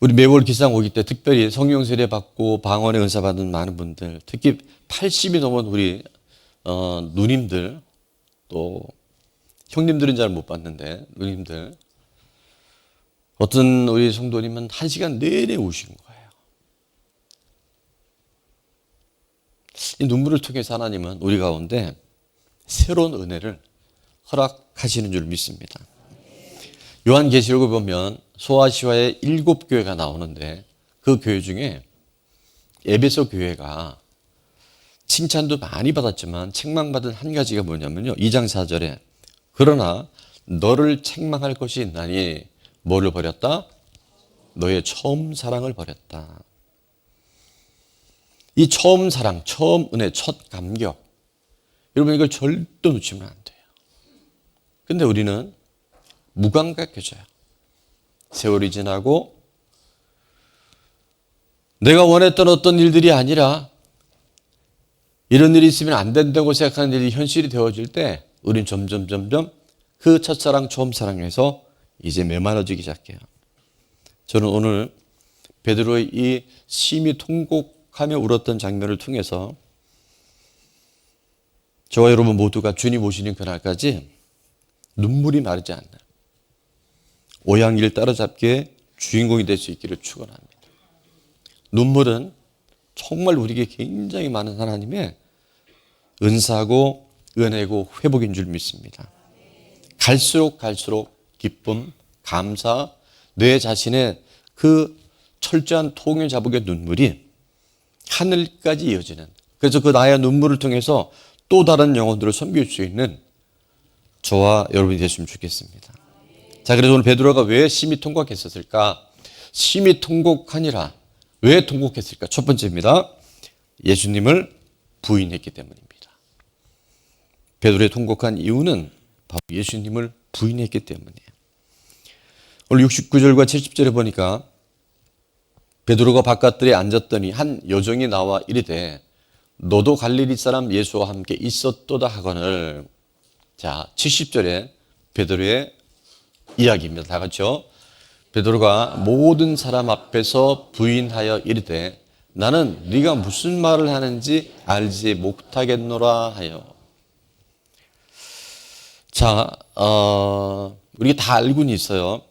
우리 매월 기상 오기 때 특별히 성령 세례 받고 방언의 은사 받은 많은 분들, 특히 80이 넘은 우리 누님들, 또 형님들은 잘 못 봤는데 누님들, 어떤 우리 성도님은 1시간 내내 우신 거예요. 이 눈물을 통해서 하나님은 우리 가운데 새로운 은혜를 허락하시는 줄 믿습니다. 요한계시록을 보면 소아시아의 7교회가 나오는데 그 교회 중에 에베소 교회가 칭찬도 많이 받았지만 책망받은 한 가지가 뭐냐면요, 2장 4절에 그러나 너를 책망할 것이 있나니 뭐를 버렸다? 너의 처음 사랑을 버렸다. 이 처음 사랑, 처음 은혜, 첫 감격, 여러분 이걸 절대 놓치면 안 돼요. 근데 우리는 무감각해져요. 세월이 지나고 내가 원했던 어떤 일들이 아니라 이런 일이 있으면 안 된다고 생각하는 일이 현실이 되어질 때 우린 점점 그 첫사랑, 처음 사랑에서 이제 메말라지기 시작해요. 저는 오늘 베드로의 이 심히 통곡하며 울었던 장면을 통해서 저와 여러분 모두가 주님 오시는 그날까지 눈물이 마르지 않는 오양길 따라잡기에 주인공이 될 수 있기를 축원합니다. 눈물은 정말 우리에게 굉장히 많은 하나님의 은사고 은혜고 회복인 줄 믿습니다. 갈수록 기쁨, 감사, 내 자신의 그 철저한 통일 자복의 눈물이 하늘까지 이어지는, 그래서 그 나의 눈물을 통해서 또 다른 영혼들을 섬길 수 있는 저와 여러분이 되시면 좋겠습니다. 자, 그래서 오늘 베드로가 왜 심히 통곡했었을까? 심히 통곡하니라. 왜 통곡했을까? 첫 번째입니다. 예수님을 부인했기 때문입니다. 베드로의 통곡한 이유는 바로 예수님을 부인했기 때문이에요. 오늘 69절과 70절에 보니까 베드로가 바깥들에 앉았더니 한 여종이 나와 이르되 너도 갈릴리 사람 예수와 함께 있었도다 하거늘. 자, 70절에 베드로의 이야기입니다. 다 같이요. 베드로가 모든 사람 앞에서 부인하여 이르되 나는 네가 무슨 말을 하는지 알지 못하겠노라 하여. 자, 우리가 다 알고는 있어요.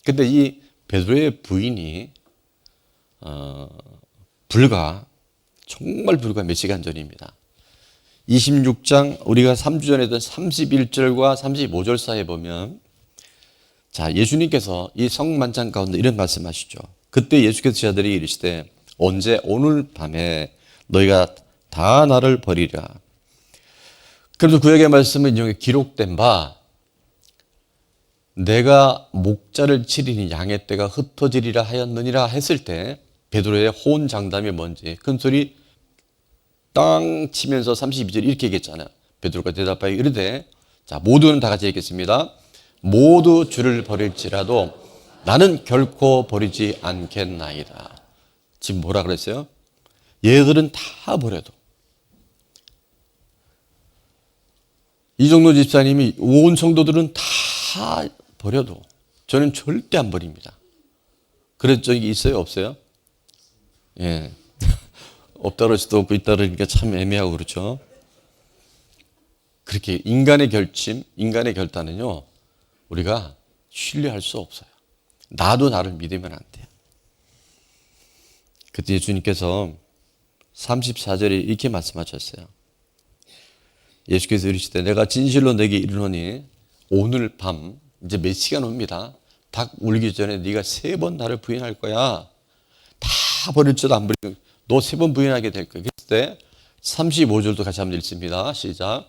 근데 이 베드로의 부인이 정말 불과 몇 시간 전입니다. 26장 우리가 3주 전에 했던 31절과 35절 사이에 보면, 자, 예수님께서 이 성만찬 가운데 이런 말씀하시죠. 그때 예수께서 제자들이 이르시되 언제 오늘 밤에 너희가 다 나를 버리랴. 그래서 구약의 말씀은 인용에 기록된 바 내가 목자를 치리니 양의 떼가 흩어지리라 하였느니라 했을 때 베드로의 호언장담이 뭔지 큰소리 땅 치면서 32절 이렇게 얘기했잖아요. 베드로가 대답하여 이르되, 자, 모두는 다 같이 읽겠습니다. 모두 주를 버릴지라도 나는 결코 버리지 않겠나이다. 지금 뭐라 그랬어요? 얘들은 다 버려도, 이정도 집사님이 온 성도들은 다 버려도 저는 절대 안 버립니다. 그런 적이 있어요? 없어요? 예. 없다 그럴 수도 없고 있다 그러니까 참 애매하고 그렇죠. 그렇게 인간의 결심, 인간의 결단은요, 우리가 신뢰할 수 없어요. 나도 나를 믿으면 안 돼요. 그때 예수님께서 34절에 이렇게 말씀하셨어요. 예수께서 이르시되 내가 진실로 내게 이르노니 오늘 밤 이제 몇 시간 옵니다. 닭 울기 전에 네가 3번 나를 부인할 거야. 다 버릴지도 안 버리고 너 3번 부인하게 될 거야. 그랬을 때 35절도 같이 한번 읽습니다. 시작.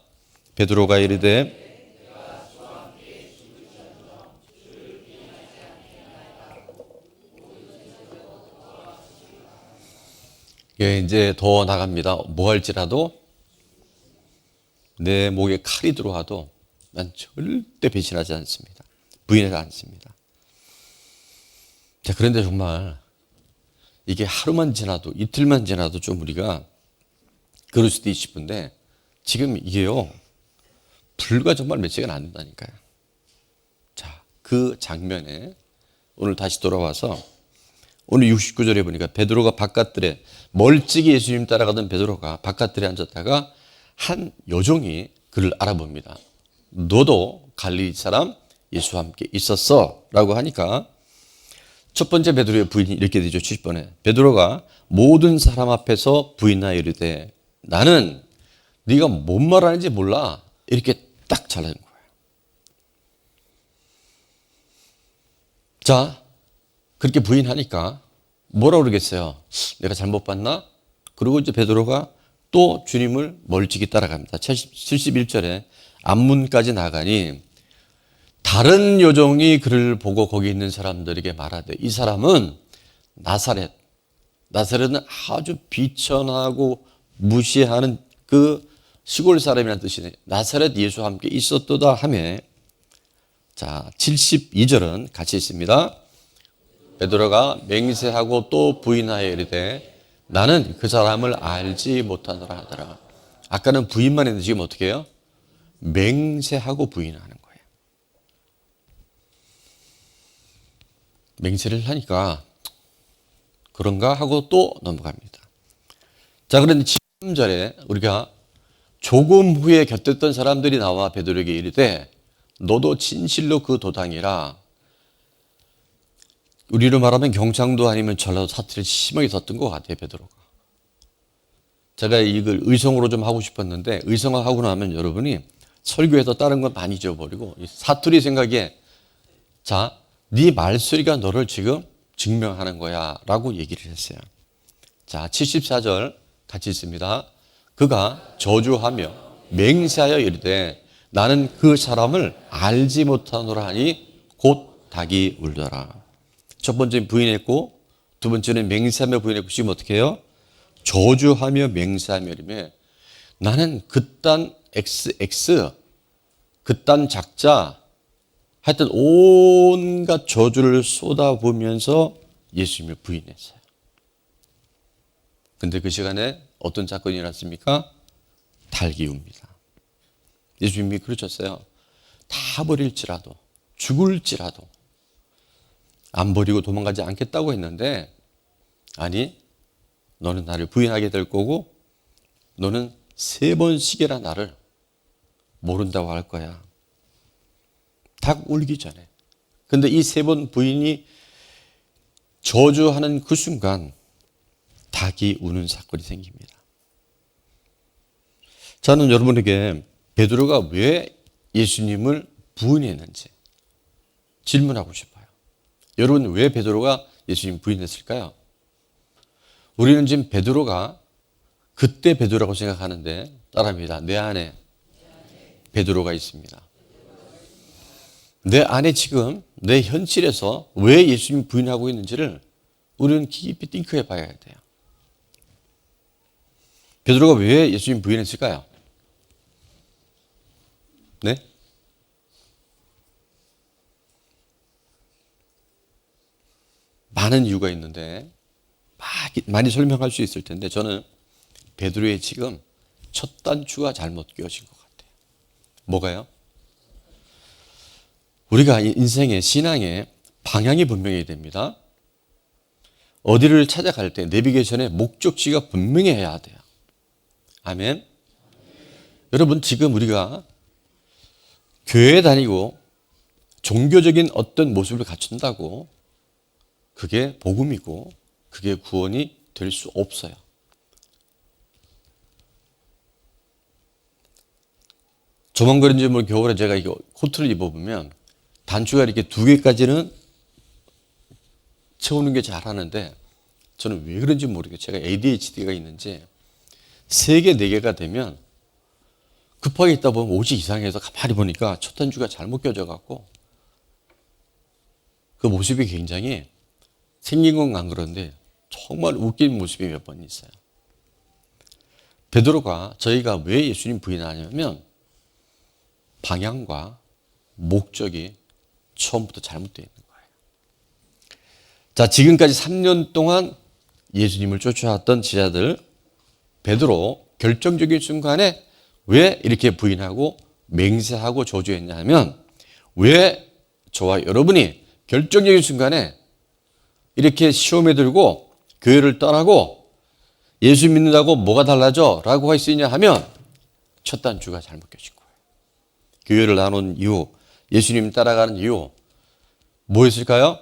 베드로가 이르되 예, 이제 더 나갑니다. 뭐 할지라도 내 목에 칼이 들어와도 난 절대 배신하지 않습니다. 부인하지 않습니다. 자, 그런데 정말 이게 하루만 지나도 이틀만 지나도 좀 우리가 그럴 수도 있을 싶은데 지금 이게요, 불과 정말 몇 시간 안 된다니까요. 자, 그 장면에 오늘 다시 돌아와서 오늘 69절에 보니까 베드로가 바깥들에 멀찍이 예수님 따라가던 베드로가 바깥들에 앉았다가 한 여종이 그를 알아봅니다. 너도 갈릴리 사람 예수와 함께 있었어 라고 하니까 첫 번째 베드로의 부인이 이렇게 되죠. 70번에 베드로가 모든 사람 앞에서 부인하여 이르되 나는 네가 뭔 말하는지 몰라 이렇게 딱 잘라준 거예요. 자, 그렇게 부인하니까 뭐라고 그러겠어요? 내가 잘못 봤나? 그리고 이제 베드로가 또 주님을 멀찍이 따라갑니다. 71절에 앞문까지 나가니 다른 여종이 그를 보고 거기 있는 사람들에게 말하되 이 사람은 나사렛은 아주 비천하고 무시하는 그 시골 사람이라는 뜻이네. 나사렛 예수와 함께 있었도다 하며 자 72절은 같이 있습니다. 베드로가 맹세하고 또 부인하여 이르되 나는 그 사람을 알지 못하노라 하더라. 아까는 부인만 했는데 지금 어떻게 해요? 맹세하고 부인하는 거예요. 맹세를 하니까 그런가 하고 또 넘어갑니다. 자, 그런데 7절에 우리가 조금 후에 곁들던 사람들이 나와 베드로에게 이르되 너도 진실로 그 도당이라. 우리로 말하면 경상도 아니면 전라도 사투리를 심하게 썼던 것 같아요, 베드로가. 제가 이걸 의성어로 좀 하고 싶었는데 의성어 하고 나면 여러분이 설교에서 다른 건 많이 잊어버리고 사투리 생각에 자, 네 말소리가 너를 지금 증명하는 거야 라고 얘기를 했어요. 자, 74절 같이 있습니다. 그가 저주하며 맹세하여 이르되 나는 그 사람을 알지 못하노라 하니 곧 닭이 울더라. 첫 번째는 부인했고 두 번째는 맹세하며 부인했고 지금 어떻게 해요? 저주하며 맹세하며 이르며 나는 그딴 XX 그딴 작자 하여튼 온갖 저주를 쏟아부으면서 예수님을 부인했어요. 근데 그 시간에 어떤 사건이 일어났습니까? 닭이 웁니다. 예수님이 그러셨어요. 다 버릴지라도 죽을지라도 안 버리고 도망가지 않겠다고 했는데 아니 너는 나를 부인하게 될 거고 너는 3번씩이나 나를 모른다고 할 거야. 닭 울기 전에. 근데 이 3번 부인이 저주하는 그 순간 닭이 우는 사건이 생깁니다. 저는 여러분에게 베드로가 왜 예수님을 부인했는지 질문하고 싶어요. 여러분 왜 베드로가 예수님 부인했을까요? 우리는 지금 베드로가 그때 베드로라고 생각하는데 따라합니다. 내 안에 베드로가 있습니다. 내 안에 지금 내 현실에서 왜 예수님 부인하고 있는지를 우리는 깊이 띵크해 봐야 돼요. 베드로가 왜 예수님 부인했을까요? 네? 많은 이유가 있는데 많이 설명할 수 있을 텐데 저는 베드로의 지금 첫 단추가 잘못 끼워진 것 같아요. 뭐가요? 우리가 인생의 신앙의 방향이 분명해야 됩니다. 어디를 찾아갈 때 내비게이션의 목적지가 분명해야 돼요. 아멘. 여러분 지금 우리가 교회에 다니고 종교적인 어떤 모습을 갖춘다고 그게 복음이고 그게 구원이 될 수 없어요. 조만간인지 뭐 겨울에 제가 이거 코트를 입어보면 단추가 이렇게 2개까지는 채우는 게 잘하는데 저는 왜 그런지 모르겠어요. 제가 ADHD가 있는지 3개, 4개가 되면 급하게 있다 보면 50 이상해서 가만히 보니까 첫 단추가 잘못 껴져갖고 그 모습이 굉장히 생긴 건 안 그런데 정말 웃긴 모습이 몇 번 있어요. 베드로가 저희가 왜 예수님 부인하냐면 방향과 목적이 처음부터 잘못되어 있는 거예요. 자, 지금까지 3년 동안 예수님을 쫓아왔던 제자들 베드로 결정적인 순간에 왜 이렇게 부인하고 맹세하고 저주했냐 하면 왜 저와 여러분이 결정적인 순간에 이렇게 시험에 들고 교회를 떠나고 예수 믿는다고 뭐가 달라져? 라고 할 수 있냐 하면 첫 단추가 잘못 껴진 거예요. 교회를 나눈 이유, 예수님 따라가는 이유 뭐였을까요?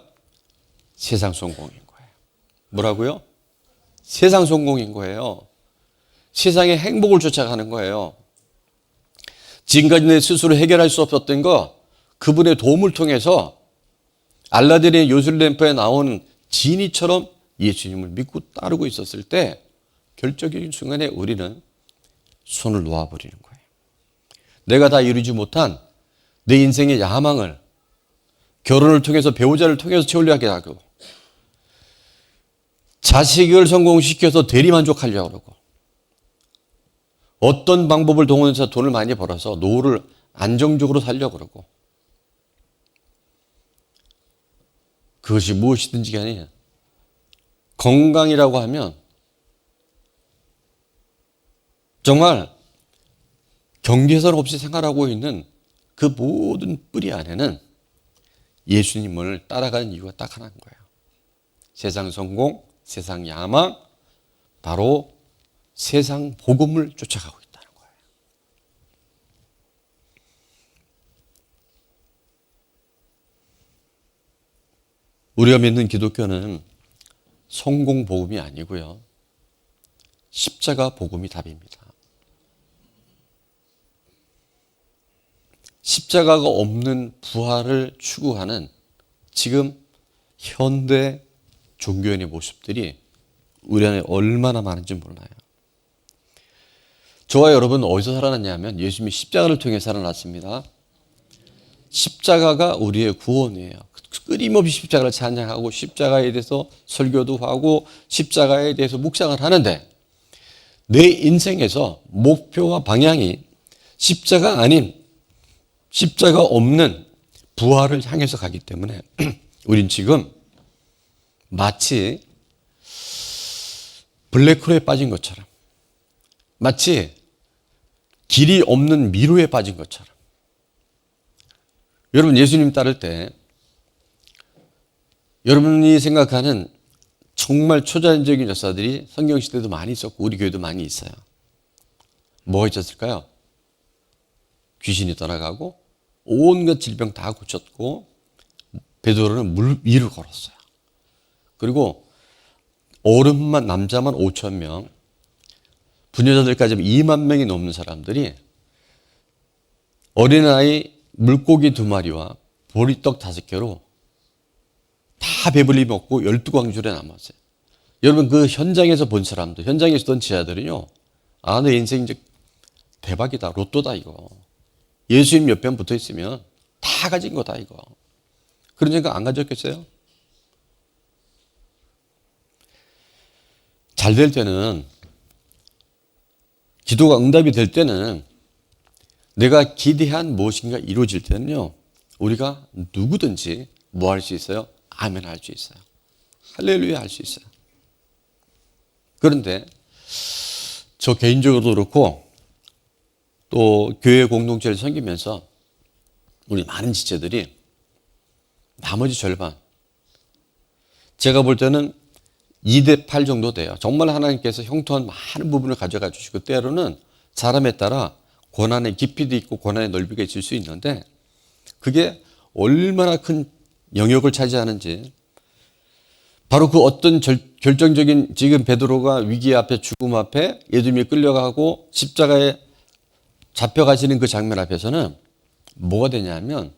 세상 성공인 거예요. 뭐라고요? 세상 성공인 거예요. 세상의 행복을 쫓아가는 거예요. 지금까지 내 스스로 해결할 수 없었던 거 그분의 도움을 통해서 알라딘의 요술램프에 나온 지니처럼 예수님을 믿고 따르고 있었을 때 결정적인 순간에 우리는 손을 놓아버리는 거예요. 내가 다 이루지 못한 내 인생의 야망을 결혼을 통해서 배우자를 통해서 채우려고 하고 자식을 성공시켜서 대리만족하려고 하고 어떤 방법을 동원해서 돈을 많이 벌어서 노후를 안정적으로 살려고 그러고 그것이 무엇이든지 간에 건강이라고 하면 정말 경계선 없이 생활하고 있는 그 모든 뿌리 안에는 예수님을 따라가는 이유가 딱 하나인 거예요. 세상 성공, 세상 야망, 바로 세상 복음을 쫓아가고 있다는 거예요. 우리가 믿는 기독교는 성공 복음이 아니고요. 십자가 복음이 답입니다. 십자가가 없는 부활을 추구하는 지금 현대 종교인의 모습들이 우리 안에 얼마나 많은지 몰라요. 저와 여러분 어디서 살아났냐면 예수님이 십자가를 통해 살아났습니다. 십자가가 우리의 구원이에요. 끊임없이 십자가를 찬양하고 십자가에 대해서 설교도 하고 십자가에 대해서 묵상을 하는데 내 인생에서 목표와 방향이 십자가 아닌 십자가 없는 부활을 향해서 가기 때문에 우린 지금 마치 블랙홀에 빠진 것처럼 마치 길이 없는 미로에 빠진 것처럼 여러분 예수님 따를 때 여러분이 생각하는 정말 초자연적인 역사들이 성경시대도 많이 있었고 우리 교회도 많이 있어요. 뭐가 있었을까요? 귀신이 떠나가고 온갖 질병 다 고쳤고 베드로는 물 위를 걸었어요. 그리고 어른만 남자만 5천 명 부녀자들까지 2만 명이 넘는 사람들이 어린아이 물고기 2마리와 보리떡 5개로 다 배불리 먹고 12광줄에 남았어요. 여러분 그 현장에서 본 사람들, 현장에 있었던 지하들은요. 아, 내 인생 이제 대박이다. 로또다 이거. 예수님 옆에 붙어 있으면 다 가진 거다 이거. 그런 생각 안 가졌겠어요? 잘 될 때는 기도가 응답이 될 때는 내가 기대한 무엇인가 이루어질 때는요. 우리가 누구든지 뭐 할 수 있어요? 아멘 할 수 있어요. 할렐루야 할 수 있어요. 그런데 저 개인적으로도 그렇고 또 교회 공동체를 섬기면서 우리 많은 지체들이 나머지 절반 제가 볼 때는 2대8 정도 돼요. 정말 하나님께서 형통한 많은 부분을 가져가 주시고 때로는 사람에 따라 고난의 깊이도 있고 고난의 넓이가 있을 수 있는데 그게 얼마나 큰 영역을 차지하는지 바로 그 어떤 결정적인 지금 베드로가 위기 앞에 죽음 앞에 예수님이 끌려가고 십자가에 잡혀가시는 그 장면 앞에서는 뭐가 되냐면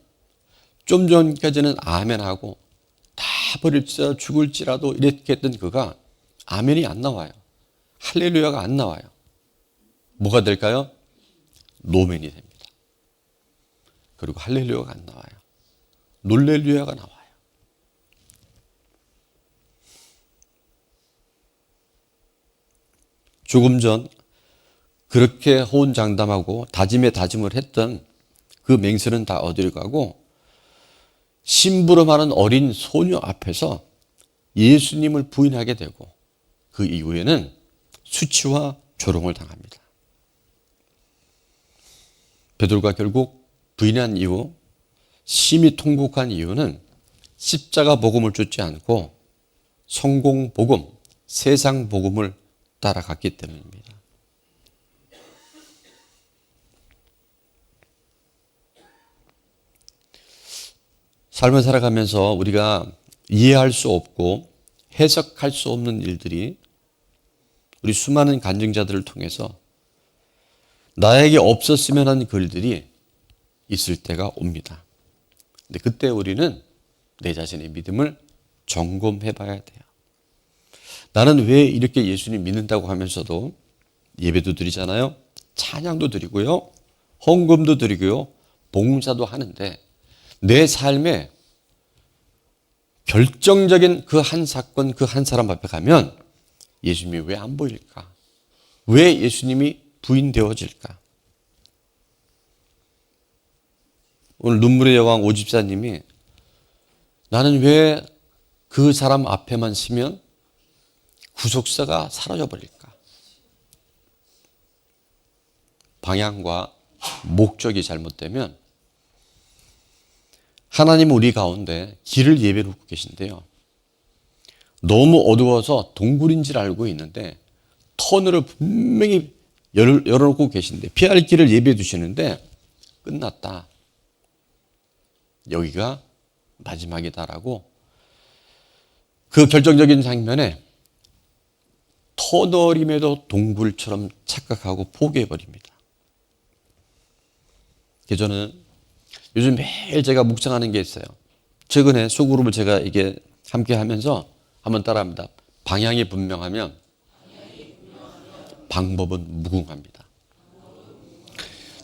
좀 전까지는 아멘하고 다 버릴지라도 죽을지라도 이렇게 했던 그가 아멘이 안 나와요. 할렐루야가 안 나와요. 뭐가 될까요? 노멘이 됩니다. 그리고 할렐루야가 안 나와요. 놀렐루야가 나와요. 조금 전 그렇게 호언장담하고 다짐에 다짐을 했던 그 맹세는 다 어디로 가고 심부름하는 어린 소녀 앞에서 예수님을 부인하게 되고 그 이후에는 수치와 조롱을 당합니다. 베드로가 결국 부인한 이후 심히 통곡한 이유는 십자가 복음을 쫓지 않고 성공 복음, 세상 복음을 따라갔기 때문입니다. 삶을 살아가면서 우리가 이해할 수 없고 해석할 수 없는 일들이 우리 수많은 간증자들을 통해서 나에게 없었으면 하는 글들이 있을 때가 옵니다. 근데 그때 우리는 내 자신의 믿음을 점검해 봐야 돼요. 나는 왜 이렇게 예수님 믿는다고 하면서도 예배도 드리잖아요. 찬양도 드리고요. 헌금도 드리고요. 봉사도 하는데 내 삶에 결정적인 그 한 사건, 그 한 사람 앞에 가면 예수님이 왜 안 보일까? 왜 예수님이 부인되어질까? 오늘 눈물의 여왕 오집사님이 나는 왜 그 사람 앞에만 서면 구속사가 사라져 버릴까? 방향과 목적이 잘못되면 하나님은 우리 가운데 길을 예배로 놓고 계신데요. 너무 어두워서 동굴인 줄 알고 있는데 터널을 분명히 열어놓고 계신데 피할 길을 예배해 두시는데 끝났다. 여기가 마지막이다라고 그 결정적인 장면에 터널임에도 동굴처럼 착각하고 포기해버립니다. 그래서 저는 요즘 매일 제가 묵상하는 게 있어요. 최근에 소그룹을 제가 이게 함께 하면서 한번 따라합니다. 방향이 분명하면 방법은 무궁합니다.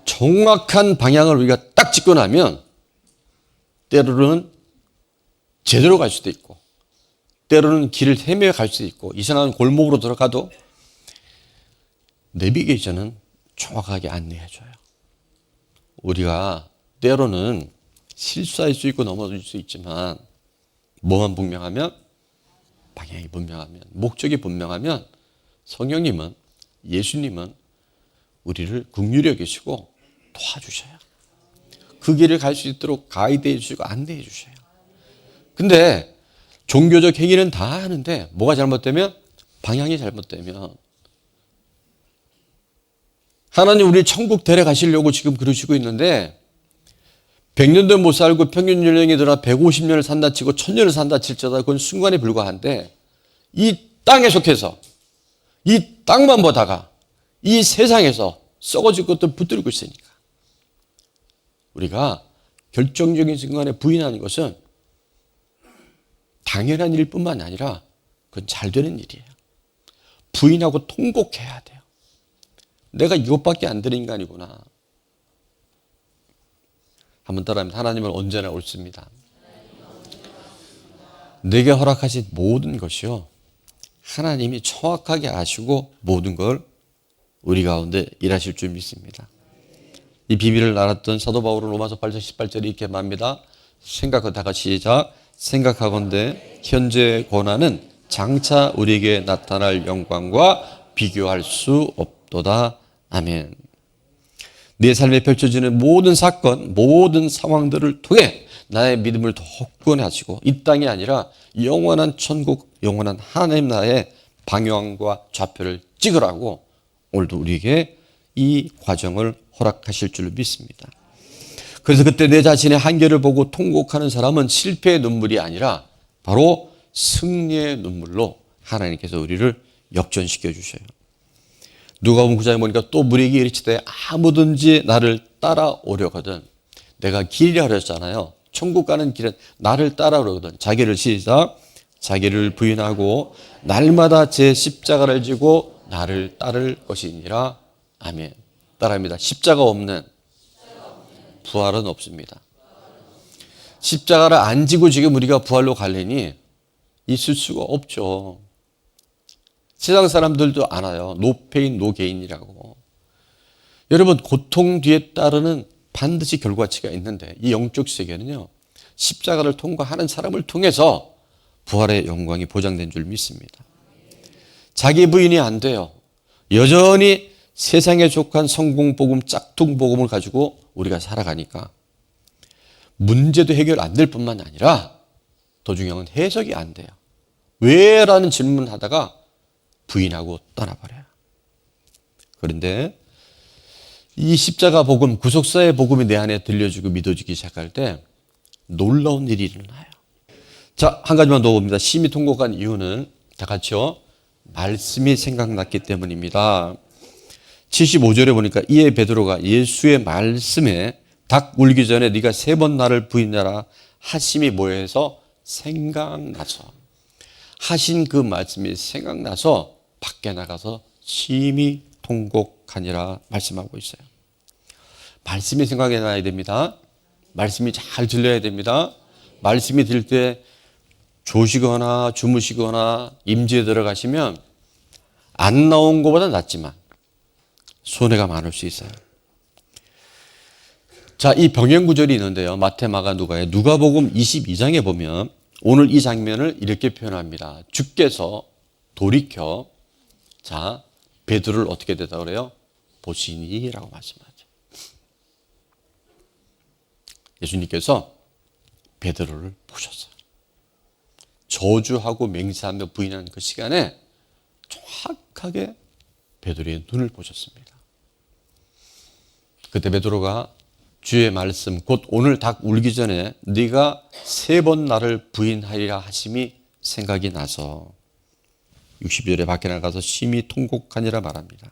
정확한 방향을 우리가 딱 짚고 나면 때로는 제대로 갈 수도 있고 때로는 길을 헤매어 갈 수도 있고 이상한 골목으로 들어가도 내비게이션은 정확하게 안내해줘요. 우리가 때로는 실수할 수 있고 넘어질 수 있지만 뭐만 분명하면 방향이 분명하면 목적이 분명하면 성령님은 예수님은 우리를 긍휼히 여기시고 도와주셔요. 그 길을 갈 수 있도록 가이드해 주시고 안내해 주셔요. 근데 종교적 행위는 다 하는데 뭐가 잘못되면 방향이 잘못되면 하나님 우리 천국 데려가시려고 지금 그러시고 있는데 100년도 못 살고 평균 연령이 들어 150년을 산다 치고 1000년을 산다 칠지어다 그건 순간에 불과한데 이 땅에 속해서 이 땅만 보다가 이 세상에서 썩어질 것들 붙들고 있으니까 우리가 결정적인 순간에 부인하는 것은 당연한 일뿐만 아니라 그건 잘 되는 일이에요. 부인하고 통곡해야 돼요. 내가 이것밖에 안 되는 인간이구나. 한번 따라하면 하나님은 언제나 옳습니다. 내게 허락하신 모든 것이요. 하나님이 정확하게 아시고 모든 걸 우리 가운데 일하실 줄 믿습니다. 이 비밀을 알았던 사도 바울은 로마서 8장 18절에 이렇게 말합니다. 생각하다가 시작. 생각하건대 현재의 고난은 장차 우리에게 나타날 영광과 비교할 수 없도다. 아멘. 내 삶에 펼쳐지는 모든 사건, 모든 상황들을 통해 나의 믿음을 더 굳건하시고 이 땅이 아니라 영원한 천국, 영원한 하나님 나라의 방향과 좌표를 찍으라고 오늘도 우리에게 이 과정을 허락하실 줄 믿습니다. 그래서 그때 내 자신의 한계를 보고 통곡하는 사람은 실패의 눈물이 아니라 바로 승리의 눈물로 하나님께서 우리를 역전시켜 주셔요. 누가복음 9장에 보니까 또 무리에게 이르시되 아무든지 나를 따라오려거든. 내가 길이라 그랬잖아요. 천국 가는 길은 나를 따라오려거든. 자기를 시작. 자기를 부인하고 날마다 제 십자가를 지고 나를 따를 것이니라. 아멘. 따라합니다. 십자가 없는 부활은 없습니다. 십자가를 안 지고 지금 우리가 부활로 가려니 있을 수가 없죠. 세상 사람들도 알아요. 노 페인 노 게인이라고. 여러분 고통 뒤에 따르는 반드시 결과치가 있는데 이 영적 세계는요. 십자가를 통과하는 사람을 통해서 부활의 영광이 보장된 줄 믿습니다. 자기 부인이 안 돼요. 여전히 세상에 속한 성공복음 짝퉁복음을 가지고 우리가 살아가니까 문제도 해결 안 될 뿐만 아니라 더 중요한 건 해석이 안 돼요. 왜? 라는 질문을 하다가 부인하고 떠나버려요. 그런데 이 십자가 복음, 구속사의 복음이 내 안에 들려주고 믿어지기 시작할 때 놀라운 일이 일어나요. 자, 한 가지만 더 봅니다. 심히 통곡한 이유는 다 같이요. 말씀이 생각났기 때문입니다. 75절에 보니까 이에 베드로가 예수의 말씀에 닭 울기 전에 네가 3번 나를 부인하라 하심이 뭐해서 생각나서 하신 그 말씀이 생각나서 밖에 나가서 심히 통곡하니라 말씀하고 있어요. 말씀이 생각이 나야 됩니다. 말씀이 잘 들려야 됩니다. 말씀이 들릴 때 조시거나 주무시거나 임지에 들어가시면 안 나온 것보다 낫지만 손해가 많을 수 있어요. 자, 이 병행 구절이 있는데요. 마태, 마가, 누가의 누가복음 22장에 보면 오늘 이 장면을 이렇게 표현합니다. 주께서 돌이켜 자 베드로를 어떻게 되다 그래요? 보시니라고 말씀하죠. 예수님께서 베드로를 보셨어요. 저주하고 맹세하며 부인하는 그 시간에 정확하게 베드로의 눈을 보셨습니다. 그때 베드로가 주의 말씀 곧 오늘 닭 울기 전에 네가 3번 나를 부인하리라 하심이 생각이 나서 60절에 밖에 나가서 심히 통곡하니라 말합니다.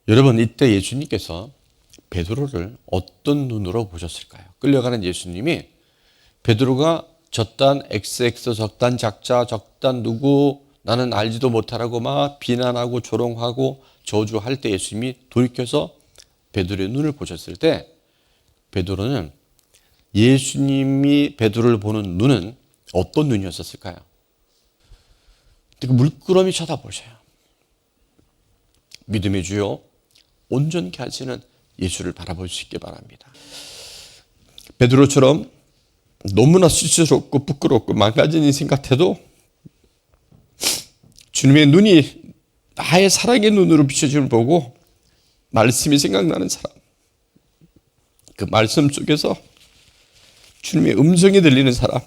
여러분, 이때 예수님께서 베드로를 어떤 눈으로 보셨을까요? 끌려가는 예수님이 베드로가 저딴 XX, 저딴 작자, 저딴 누구 나는 알지도 못하라고 막 비난하고 조롱하고 저주할 때 예수님이 돌이켜서 베드로의 눈을 보셨을 때 베드로는 예수님이 베드로를 보는 눈은 어떤 눈이었을까요? 그 물끄러미 쳐다보셔요. 믿음의 주요 온전케 하시는 예수를 바라볼 수 있게 바랍니다. 베드로처럼 너무나 수치스럽고 부끄럽고 망가진 인생 같아도 주님의 눈이 나의 사랑의 눈으로 비춰짐을 보고 말씀이 생각나는 사람, 그 말씀 속에서 주님의 음성이 들리는 사람,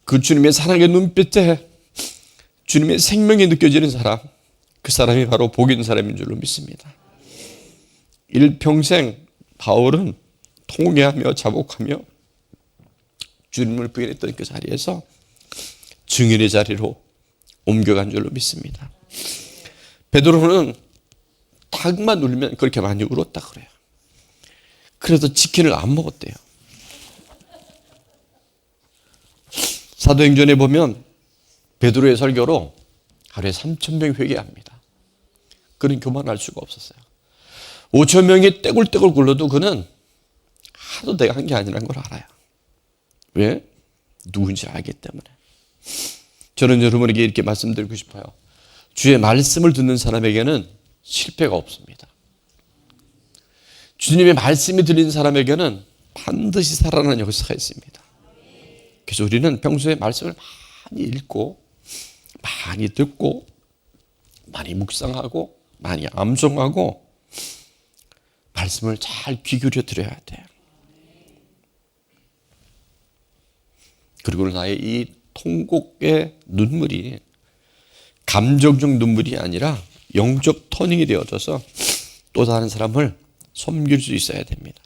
그 주님의 사랑의 눈빛에 주님의 생명이 느껴지는 사람, 그 사람이 바로 복 있는 사람인 줄로 믿습니다. 일평생 바울은 통회하며 자복하며 주님을 부인했던 그 자리에서 증인의 자리로 옮겨간 줄로 믿습니다. 베드로는 닭만 울면 그렇게 많이 울었다 그래요. 그래서 치킨을 안 먹었대요. 사도행전에 보면 베드로의 설교로 하루에 3,000명 회개합니다. 그는 교만할 수가 없었어요. 5,000명이 떼굴떼굴 굴러도 그는 하도 내가 한 게 아니라는 걸 알아요. 왜? 누군지 알기 때문에. 저는 여러분에게 이렇게 말씀드리고 싶어요. 주의 말씀을 듣는 사람에게는 실패가 없습니다. 주님의 말씀이 들리는 사람에게는 반드시 살아나는 역사가 있습니다. 그래서 우리는 평소에 말씀을 많이 읽고 많이 듣고 많이 묵상하고 많이 암송하고 말씀을 잘 귀 기울여 들어야 돼요. 그리고 나의 이 통곡의 눈물이 감정적 눈물이 아니라 영적 터닝이 되어져서 또 다른 사람을 섬길 수 있어야 됩니다.